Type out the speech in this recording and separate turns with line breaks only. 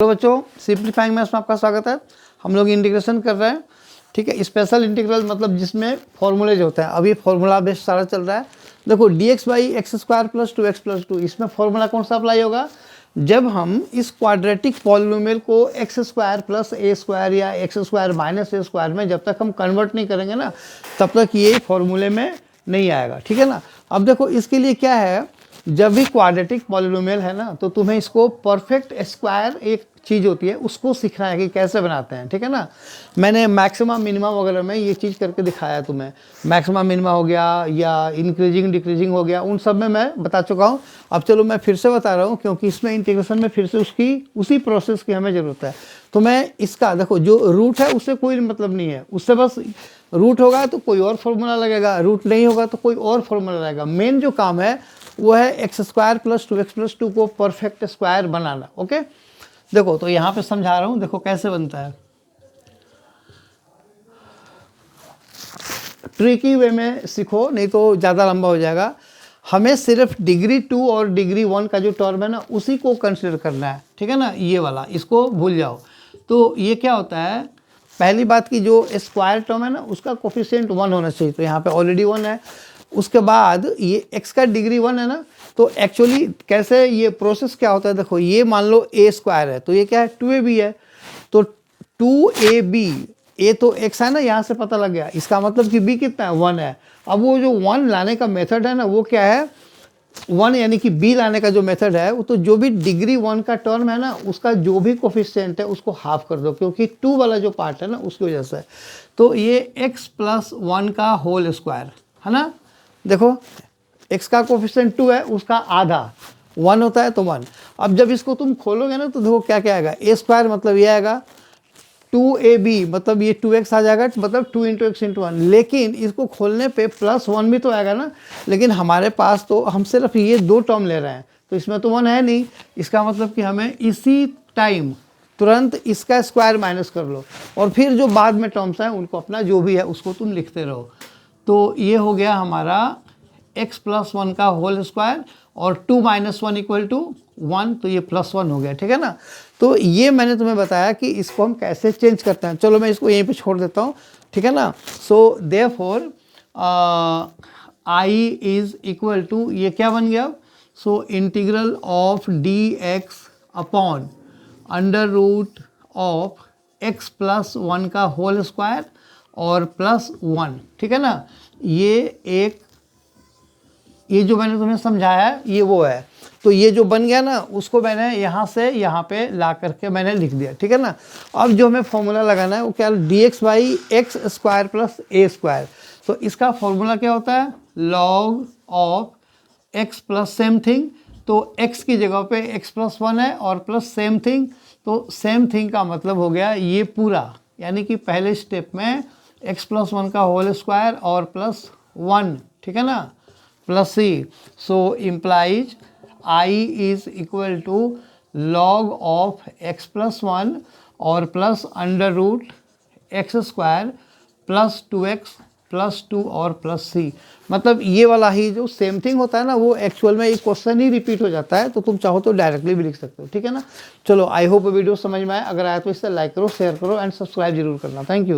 Hello बच्चों, simplifying maths में आपका स्वागत है। हम लोग इंटीग्रेशन कर रहे हैं, ठीक है। स्पेशल इंटीग्रल मतलब जिसमें फॉर्मूलेज होते हैं। अभी फॉर्मूला बेस्ड सारा चल रहा है। देखो dx by x square plus 2x plus 2, इसमें फॉर्मूला कौन सा अप्लाई होगा? जब हम इस क्वाड्रेटिक पॉलिनोमियल को एक्स स्क्वायर प्लस ए स्क्वायर या एक्स स्क्वायर माइनस ए स्क्वायर में जब तक हम कन्वर्ट नहीं करेंगे ना, तब तक ये फॉर्मूले में नहीं आएगा, ठीक है ना। अब देखो इसके लिए क्या है, जब भी क्वाड्रेटिक पॉलिनोमियल है ना, तो तुम्हें इसको परफेक्ट स्क्वायर एक चीज़ होती है उसको सीखना है कि कैसे बनाते हैं, ठीक है ना। मैंने मैक्सिमम मिनिमम वगैरह में ये चीज़ करके दिखाया तुम्हें। मैक्सिमम मिनिमम हो गया या इंक्रीजिंग डिक्रीजिंग हो गया, उन सब में मैं बता चुका हूँ। अब चलो मैं फिर से बता रहा हूँ, क्योंकि इसमें इंटीग्रेशन में फिर से उसी प्रोसेस की हमें ज़रूरत है। तो मैं इसका देखो, जो रूट है उससे कोई मतलब नहीं है, उससे बस रूट होगा तो कोई और फॉर्मूला लगेगा, रूट नहीं होगा तो कोई और फॉर्मूला लगेगा। मेन जो काम है वो है x square plus 2x plus 2 को परफेक्ट स्क्वायर बनाना। ओके, देखो तो यहाँ पे समझा रहा हूँ, देखो कैसे बनता है। ट्रिकी वे में सीखो, नहीं तो ज़्यादा लंबा हो जाएगा। हमें सिर्फ डिग्री 2 और डिग्री 1 का जो टर्म है ना, उसी को कंसिडर करना है, ठीक है ना। ये वाला इसको भूल जाओ। तो ये क्या होता है, पहली बात की जो स्क्वायर टर्म है ना, उसका कोफिशिएंट 1 होना चाहिए। तो यहाँ पे ऑलरेडी 1 है। उसके बाद ये x का डिग्री 1 है ना, तो एक्चुअली कैसे ये प्रोसेस क्या होता है, देखो ये मान लो a स्क्वायर है, तो ये क्या है 2ab है। तो 2ab, a तो x है ना, यहाँ से पता लग गया। इसका मतलब कि b कितना है, 1 है। अब वो जो 1 लाने का मेथड है ना, वो क्या है 1, यानी कि b लाने का जो मेथड है वो, तो जो भी डिग्री 1 का टर्म है ना, उसका जो भी कोफिशिएंट है उसको हाफ कर दो, क्योंकि 2 वाला जो पार्ट है ना उसकी वजह से। तो ये x प्लस 1 का होल स्क्वायर है ना। देखो x का कोफिशिएंट 2 है, उसका आधा 1 होता है तो 1। अब जब इसको तुम खोलोगे ना, तो देखो क्या क्या आएगा, a स्क्वायर मतलब ये आएगा, 2ab मतलब ये 2x आ जाएगा, मतलब 2 इंटू एक्स इंटू 1। लेकिन इसको खोलने पे प्लस 1 भी तो आएगा ना, लेकिन हमारे पास तो हम सिर्फ ये 2 टर्म ले रहे हैं, तो इसमें तो 1 है नहीं। इसका मतलब कि हमें इसी टाइम तुरंत इसका स्क्वायर माइनस कर लो, और फिर जो बाद में टर्म्स हैं उनको अपना जो भी है उसको तुम लिखते रहो। तो ये हो गया हमारा x प्लस 1 का होल स्क्वायर, और 2 माइनस 1 इक्वल टू 1, तो ये प्लस 1 हो गया, ठीक है ना। तो ये मैंने तुम्हें बताया कि इसको हम कैसे चेंज करते हैं। चलो मैं इसको यहीं पे छोड़ देता हूँ, ठीक है ना। So therefore i is equal to, ये क्या बन गया, so integral of dx upon under root of x plus 1 का होल स्क्वायर और प्लस 1, ठीक है ना। ये जो मैंने तुम्हें समझाया ये वो है। तो ये जो बन गया ना, उसको मैंने यहाँ से यहाँ पे ला करके मैंने लिख दिया, ठीक है ना। अब जो हमें फॉर्मूला लगाना है वो क्या, dx by x square plus A square. तो इसका फॉर्मूला क्या होता है, log of x plus same thing. तो x की जगह पे x प्लस 1 है और प्लस सेम थिंग। तो सेम थिंग का मतलब हो गया ये पूरा, यानी कि पहले स्टेप में x प्लस 1 का होल स्क्वायर और प्लस 1, ठीक है ना, plus c। So implies i is equal to log of x plus 1 और plus under root x square plus 2x plus 2 और प्लस c। मतलब ये वाला ही जो सेम थिंग होता है ना, वो एक्चुअल में एक क्वेश्चन ही रिपीट हो जाता है। तो तुम चाहो तो डायरेक्टली भी लिख सकते हो, ठीक है ना। चलो आई होप वीडियो समझ में आए। अगर आया तो इसे लाइक करो, शेयर करो एंड सब्सक्राइब जरूर करना। Thank you.